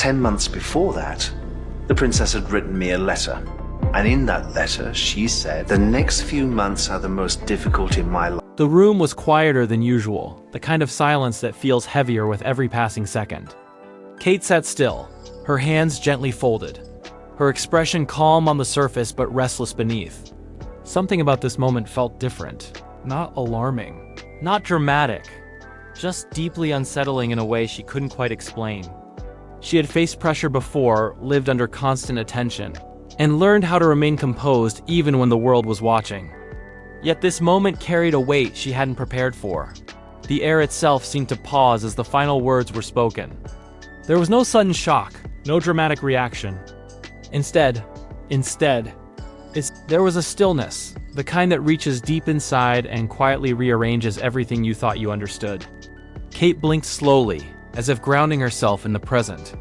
10 months before that, the princess had written me a letter. And in that letter, she said, "The next few months are the most difficult in my life." The room was quieter than usual, the kind of silence that feels heavier with every passing second. Kate sat still, her hands gently folded, her expression calm on the surface but restless beneath. Something about this moment felt different, not alarming, not dramatic, just deeply unsettling in a way she couldn't quite explain. She had faced pressure before, lived under constant attention, and learned how to remain composed even when the world was watching. Yet this moment carried a weight she hadn't prepared for. The air itself seemed to pause as the final words were spoken. There was no sudden shock, no dramatic reaction. Instead, there was a stillness, the kind that reaches deep inside and quietly rearranges everything you thought you understood. Kate blinked slowly, as if grounding herself in the present.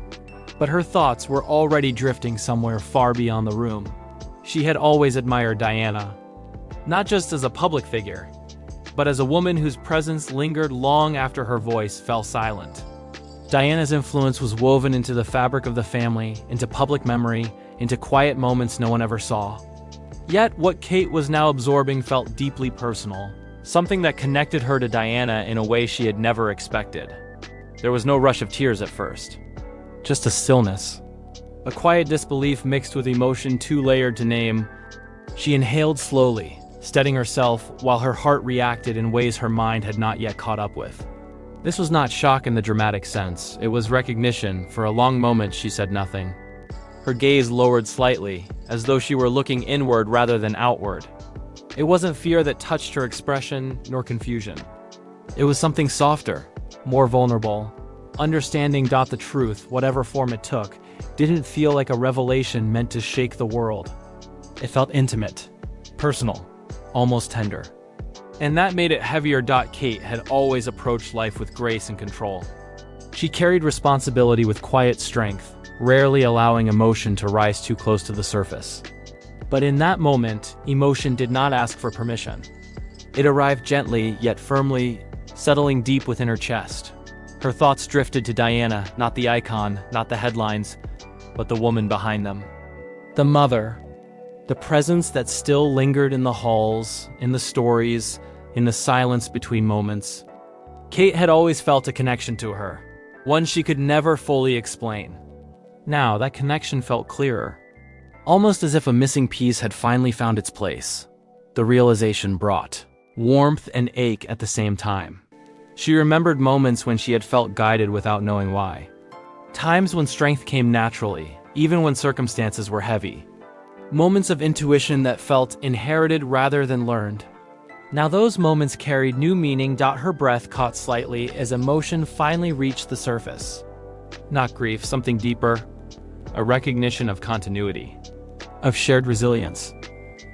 But her thoughts were already drifting somewhere far beyond the room. She had always admired Diana, not just as a public figure, but as a woman whose presence lingered long after her voice fell silent. Diana's influence was woven into the fabric of the family, into public memory, into quiet moments no one ever saw. Yet what Kate was now absorbing felt deeply personal, something that connected her to Diana in a way she had never expected. There was no rush of tears at first, just a stillness, a quiet disbelief mixed with emotion too layered to name. She inhaled slowly, steadying herself while her heart reacted in ways her mind had not yet caught up with. This was not shock in the dramatic sense, it was recognition. For a long moment she said nothing. Her gaze lowered slightly, as though she were looking inward rather than outward. It wasn't fear that touched her expression, nor confusion. It was something softer, more vulnerable. Understanding. The truth, whatever form it took, didn't feel like a revelation meant to shake the world. It felt intimate, personal, almost tender. And that made it heavier. Kate had always approached life with grace and control. She carried responsibility with quiet strength, rarely allowing emotion to rise too close to the surface. But in that moment, emotion did not ask for permission. It arrived gently, yet firmly, settling deep within her chest. Her thoughts drifted to Diana, not the icon, not the headlines, but the woman behind them. The mother. The presence that still lingered in the halls, in the stories, in the silence between moments. Kate had always felt a connection to her, one she could never fully explain. Now, that connection felt clearer, almost as if a missing piece had finally found its place. The realization brought warmth and ache at the same time. She remembered moments when she had felt guided without knowing why. Times when strength came naturally, even when circumstances were heavy. Moments of intuition that felt inherited rather than learned. Now those moments carried new meaning. Her breath caught slightly as emotion finally reached the surface. Not grief, something deeper. A recognition of continuity, of shared resilience,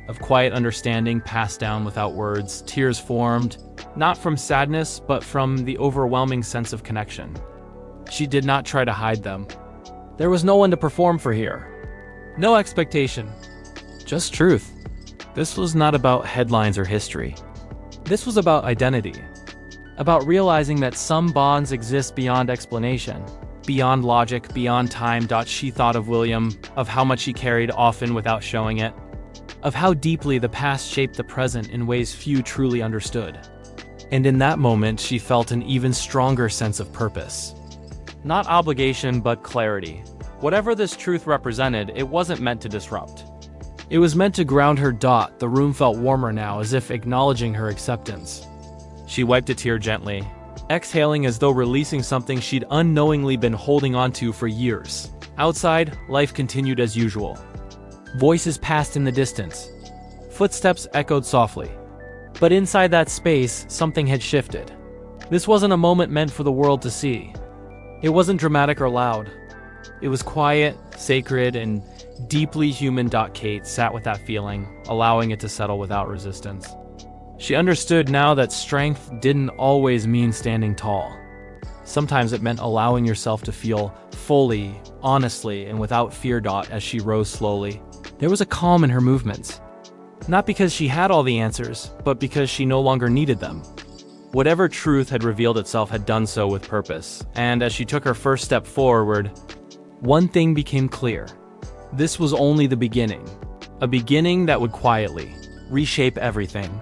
of quiet understanding passed down without words. Tears formed, not from sadness, but from the overwhelming sense of connection. She did not try to hide them. There was no one to perform for here. No expectation. Just truth. This was not about headlines or history. This was about identity. About realizing that some bonds exist beyond explanation, beyond logic, beyond time. She thought of William, of how much he carried, often without showing it, of how deeply the past shaped the present in ways few truly understood. And in that moment, she felt an even stronger sense of purpose. Not obligation, but clarity. Whatever this truth represented, it wasn't meant to disrupt. It was meant to ground her. The room felt warmer now, as if acknowledging her acceptance. She wiped a tear gently, exhaling as though releasing something she'd unknowingly been holding onto for years. Outside, life continued as usual. Voices passed in the distance. Footsteps echoed softly. But inside that space, something had shifted. This wasn't a moment meant for the world to see. It wasn't dramatic or loud. It was quiet, sacred, and deeply human. Kate sat with that feeling, allowing it to settle without resistance. She understood now that strength didn't always mean standing tall. Sometimes it meant allowing yourself to feel fully, honestly, and without fear. As she rose slowly, there was a calm in her movements. Not because she had all the answers, but because she no longer needed them. Whatever truth had revealed itself had done so with purpose, and as she took her first step forward, One thing became clear. This was only the beginning. A beginning that would quietly reshape everything.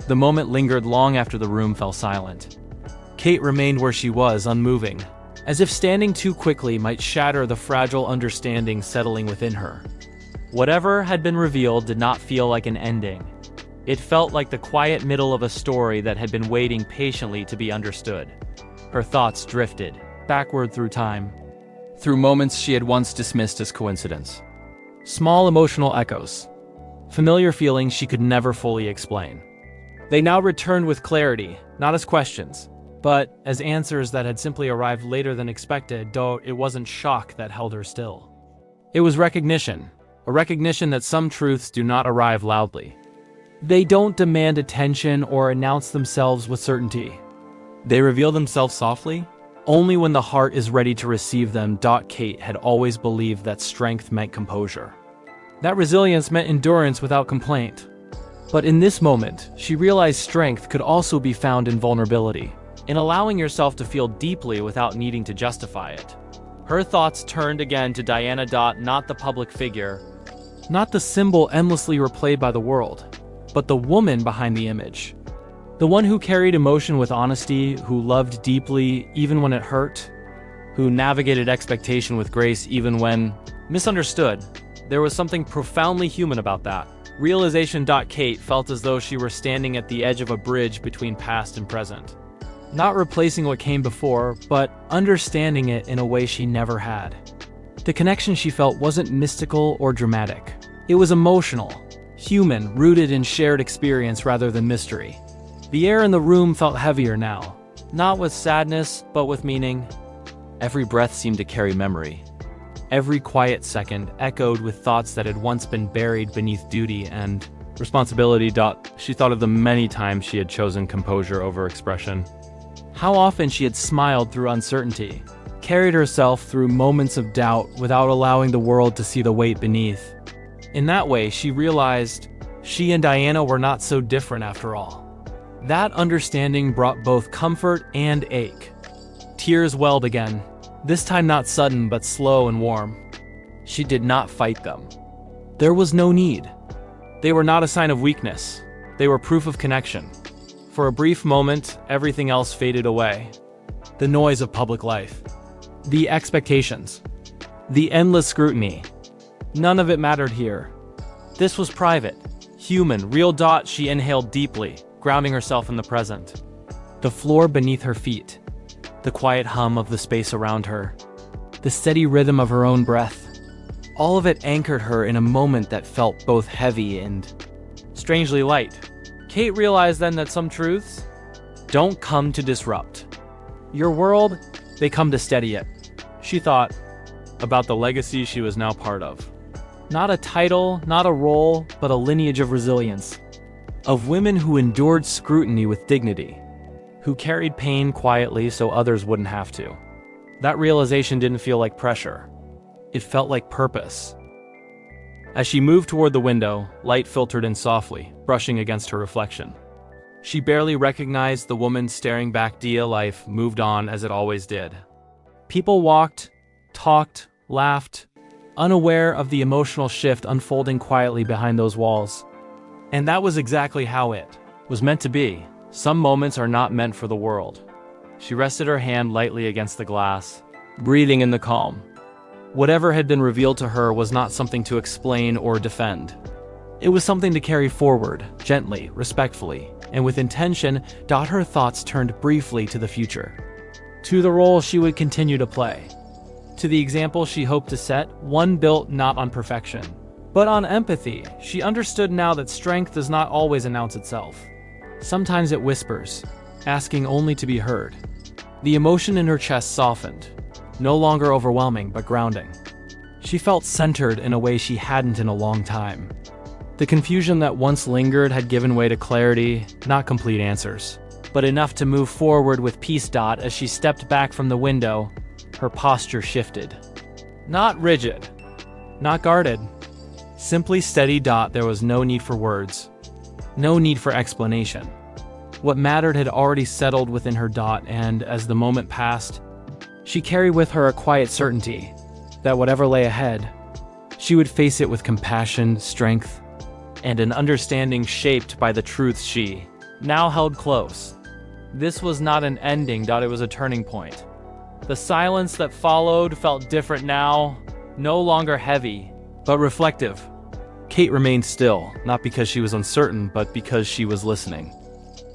The moment lingered long after the room fell silent. Kate remained where she was, unmoving, as if standing too quickly might shatter the fragile understanding settling within her. Whatever had been revealed did not feel like an ending. It felt like the quiet middle of a story that had been waiting patiently to be understood. Her thoughts drifted backward through time, through moments she had once dismissed as coincidence. Small emotional echoes, familiar feelings she could never fully explain. They now returned with clarity, not as questions, but as answers that had simply arrived later than expected, though it wasn't shock that held her still. It was recognition, a recognition that some truths do not arrive loudly. They don't demand attention or announce themselves with certainty. They reveal themselves softly, only when the heart is ready to receive them. Kate had always believed that strength meant composure. That resilience meant endurance without complaint. But in this moment, she realized strength could also be found in vulnerability, in allowing yourself to feel deeply without needing to justify it. Her thoughts turned again to Diana. Not the public figure, not the symbol endlessly replayed by the world, but the woman behind the image. The one who carried emotion with honesty, who loved deeply even when it hurt, who navigated expectation with grace even when misunderstood. There was something profoundly human about that realization. Kate felt as though she were standing at the edge of a bridge between past and present. Not replacing what came before, but understanding it in a way she never had. The connection she felt wasn't mystical or dramatic. It was emotional, human, rooted in shared experience rather than mystery. The air in the room felt heavier now, not with sadness, but with meaning. Every breath seemed to carry memory. Every quiet second echoed with thoughts that had once been buried beneath duty and responsibility. She thought of the many times she had chosen composure over expression. How often she had smiled through uncertainty, carried herself through moments of doubt without allowing the world to see the weight beneath. In that way, she realized she and Diana were not so different after all. That understanding brought both comfort and ache. Tears welled again, this time not sudden but slow and warm. She did not fight them. There was no need. They were not a sign of weakness. They were proof of connection. For a brief moment, everything else faded away. The noise of public life. The expectations. The endless scrutiny. None of it mattered here. This was private, human, real. She inhaled deeply, grounding herself in the present. The floor beneath her feet. The quiet hum of the space around her. The steady rhythm of her own breath. All of it anchored her in a moment that felt both heavy and strangely light. Kate realized then that some truths don't come to disrupt your world, they come to steady it. She thought about the legacy she was now part of. Not a title, not a role, but a lineage of resilience. Of women who endured scrutiny with dignity, who carried pain quietly so others wouldn't have to. That realization didn't feel like pressure. It felt like purpose. As she moved toward the window, light filtered in softly, brushing against her reflection. She barely recognized the woman staring back. Life moved on as it always did. People walked, talked, laughed, unaware of the emotional shift unfolding quietly behind those walls. And that was exactly how it was meant to be. Some moments are not meant for the world. She rested her hand lightly against the glass, breathing in the calm. Whatever had been revealed to her was not something to explain or defend. It was something to carry forward, gently, respectfully, and with intention. Her thoughts turned briefly to the future, to the role she would continue to play, to the example she hoped to set, one built not on perfection, but on empathy. She understood now that strength does not always announce itself. Sometimes it whispers, asking only to be heard. The emotion in her chest softened, no longer overwhelming but grounding. She felt centered in a way she hadn't in a long time. The confusion that once lingered had given way to clarity, not complete answers, but enough to move forward with peace. As she stepped back from the window, her posture shifted. Not rigid, not guarded, simply steady. There was no need for words, no need for explanation. What mattered had already settled within her. And as the moment passed, she carried with her a quiet certainty, that whatever lay ahead, she would face it with compassion, strength, and an understanding shaped by the truths she now held close. This was not an ending, it was a turning point. The silence that followed felt different now, no longer heavy, but reflective. Kate remained still, not because she was uncertain, but because she was listening.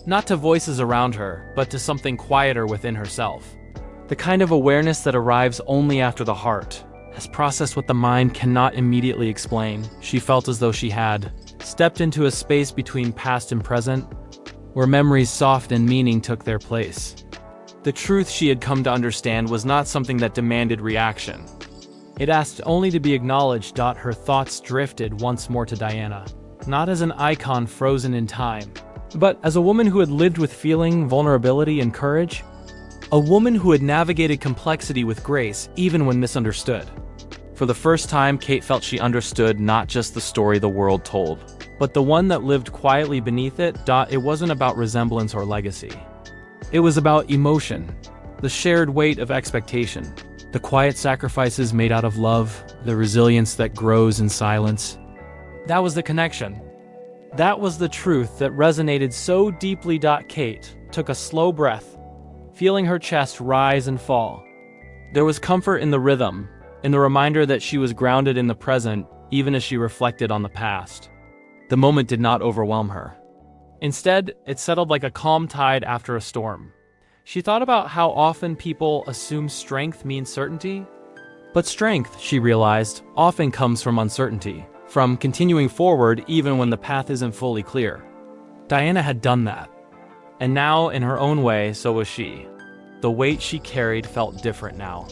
Not to voices around her, but to something quieter within herself. The kind of awareness that arrives only after the heart has processed what the mind cannot immediately explain. She felt as though she had stepped into a space between past and present, where memories soft and meaning took their place. The truth she had come to understand was not something that demanded reaction. It asked only to be acknowledged. Her thoughts drifted once more to Diana, not as an icon frozen in time, but as a woman who had lived with feeling, vulnerability, and courage. A woman who had navigated complexity with grace, even when misunderstood. For the first time, Kate felt she understood not just the story the world told, but the one that lived quietly beneath it. It wasn't about resemblance or legacy. It was about emotion, the shared weight of expectation, the quiet sacrifices made out of love, the resilience that grows in silence. That was the connection. That was the truth that resonated so deeply. Kate took a slow breath, feeling her chest rise and fall. There was comfort in the rhythm, in the reminder that she was grounded in the present, even as she reflected on the past. The moment did not overwhelm her. Instead, it settled like a calm tide after a storm. She thought about how often people assume strength means certainty. But strength, she realized, often comes from uncertainty, from continuing forward even when the path isn't fully clear. Diana had done that. And now, in her own way, so was she. The weight she carried felt different now.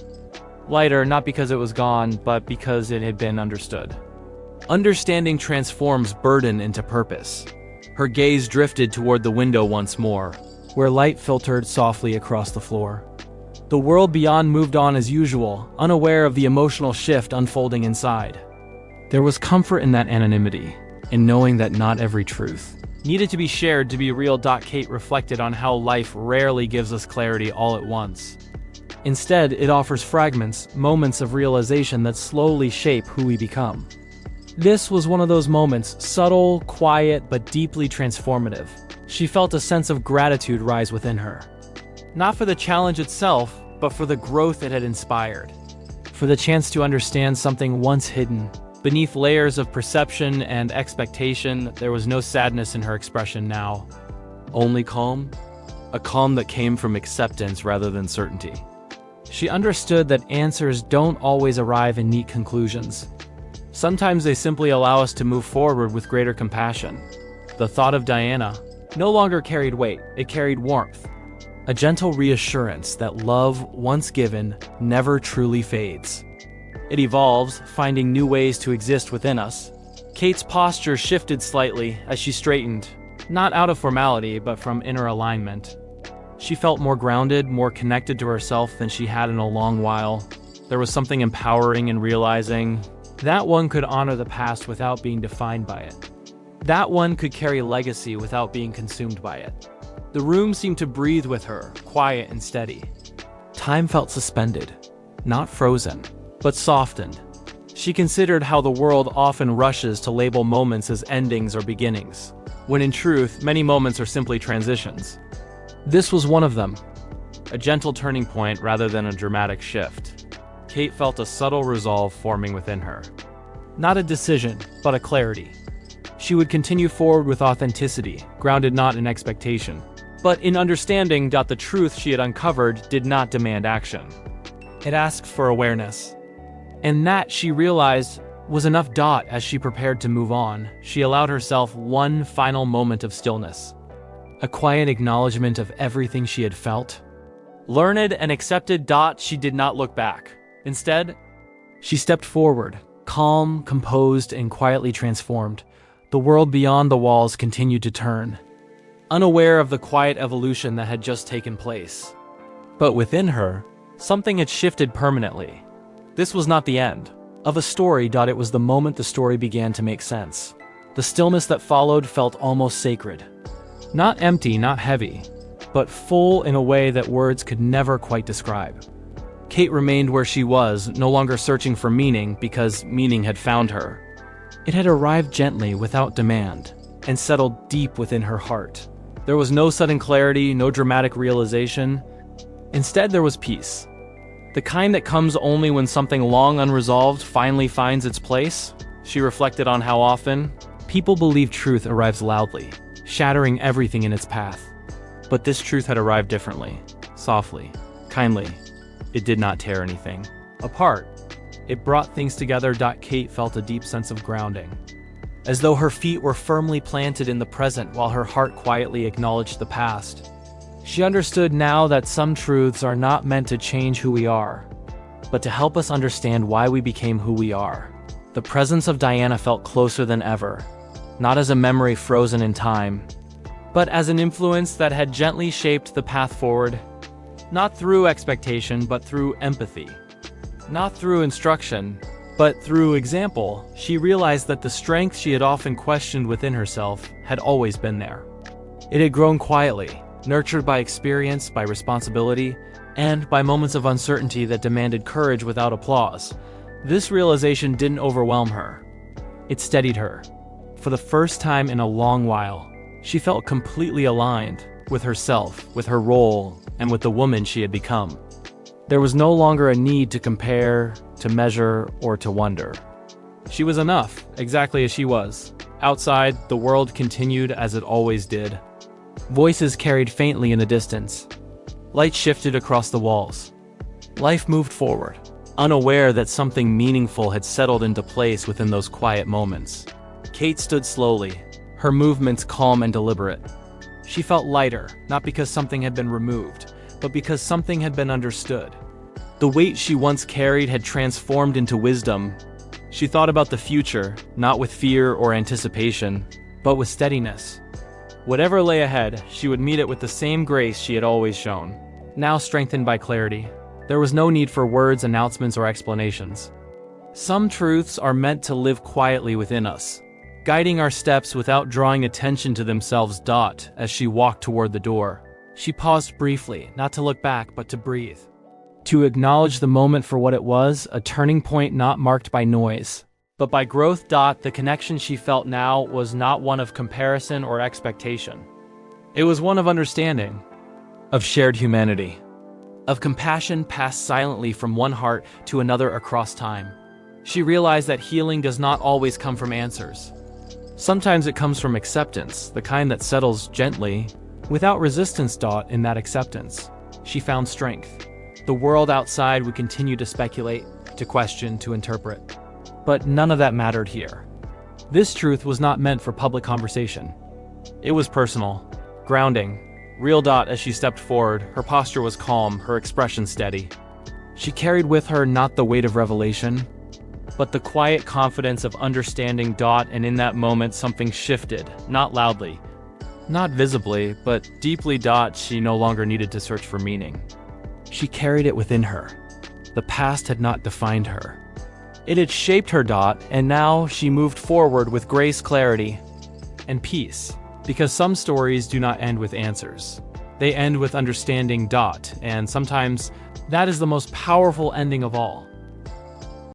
Lighter, not because it was gone, but because it had been understood. Understanding transforms burden into purpose. Her gaze drifted toward the window once more, where light filtered softly across the floor. The world beyond moved on as usual, unaware of the emotional shift unfolding inside. There was comfort in that anonymity, in knowing that not every truth needed to be shared to be real. Kate reflected on how life rarely gives us clarity all at once. Instead, it offers fragments, moments of realization that slowly shape who we become. This was one of those moments, subtle, quiet, but deeply transformative. She felt a sense of gratitude rise within her. Not for the challenge itself, but for the growth it had inspired. For the chance to understand something once hidden. Beneath layers of perception and expectation, there was no sadness in her expression now. Only calm. A calm that came from acceptance rather than certainty. She understood that answers don't always arrive in neat conclusions. Sometimes they simply allow us to move forward with greater compassion. The thought of Diana no longer carried weight, it carried warmth. A gentle reassurance that love, once given, never truly fades. It evolves, finding new ways to exist within us. Kate's posture shifted slightly as she straightened, not out of formality, but from inner alignment. She felt more grounded, more connected to herself than she had in a long while. There was something empowering in realizing that one could honor the past without being defined by it. That one could carry legacy without being consumed by it. The room seemed to breathe with her, quiet and steady. Time felt suspended, not frozen, but softened. She considered how the world often rushes to label moments as endings or beginnings, when in truth, many moments are simply transitions. This was one of them, a gentle turning point rather than a dramatic shift. Kate felt a subtle resolve forming within her. Not a decision, but a clarity. She would continue forward with authenticity, grounded not in expectation, but in understanding that the truth she had uncovered did not demand action. It asked for awareness. And that, she realized, was enough. As she prepared to move on, she allowed herself one final moment of stillness. A quiet acknowledgement of everything she had felt. Learned and accepted. She did not look back. Instead, she stepped forward, calm, composed, and quietly transformed. The world beyond the walls continued to turn, unaware of the quiet evolution that had just taken place. But within her, something had shifted permanently. This was not the end of a story. It was the moment the story began to make sense. The stillness that followed felt almost sacred. Not empty, not heavy, but full in a way that words could never quite describe. Kate remained where she was, no longer searching for meaning because meaning had found her. It had arrived gently, without demand, and settled deep within her heart. There was no sudden clarity, no dramatic realization. Instead, there was peace. The kind that comes only when something long unresolved finally finds its place. She reflected on how often people believe truth arrives loudly, shattering everything in its path. But this truth had arrived differently, softly, kindly. It did not tear anything apart. It brought things together. Kate felt a deep sense of grounding, as though her feet were firmly planted in the present while her heart quietly acknowledged the past. She understood now that some truths are not meant to change who we are, but to help us understand why we became who we are. The presence of Diana felt closer than ever, not as a memory frozen in time, but as an influence that had gently shaped the path forward, not through expectation, but through empathy. Not through instruction, but through example. She realized that the strength she had often questioned within herself had always been there. It had grown quietly, nurtured by experience, by responsibility, and by moments of uncertainty that demanded courage without applause. This realization didn't overwhelm her. It steadied her. For the first time in a long while, she felt completely aligned with herself, with her role, and with the woman she had become. There was no longer a need to compare, to measure, or to wonder. She was enough, exactly as she was. Outside, the world continued as it always did. Voices carried faintly in the distance. Light shifted across the walls. Life moved forward, unaware that something meaningful had settled into place within those quiet moments. Kate stood slowly, her movements calm and deliberate. She felt lighter, not because something had been removed, but because something had been understood. The weight she once carried had transformed into wisdom. She thought about the future, not with fear or anticipation, but with steadiness. Whatever lay ahead, she would meet it with the same grace she had always shown, now strengthened by clarity. There was no need for words, announcements, or explanations. Some truths are meant to live quietly within us, guiding our steps without drawing attention to themselves. As she walked toward the door, she paused briefly, not to look back, but to breathe. To acknowledge the moment for what it was, a turning point not marked by noise, but by growth. The connection she felt now was not one of comparison or expectation. It was one of understanding, of shared humanity, of compassion passed silently from one heart to another across time. She realized that healing does not always come from answers. Sometimes it comes from acceptance, the kind that settles gently, without resistance. In that acceptance, she found strength. The world outside would continue to speculate, to question, to interpret. But none of that mattered here. This truth was not meant for public conversation. It was personal, grounding, real. As she stepped forward, her posture was calm, her expression steady. She carried with her not the weight of revelation, but the quiet confidence of understanding. And in that moment, something shifted, not loudly, not visibly, but deeply. She no longer needed to search for meaning. She carried it within her. The past had not defined her. It had shaped her. And now she moved forward with grace, clarity, and peace. Because some stories do not end with answers. They end with understanding. And sometimes that is the most powerful ending of all.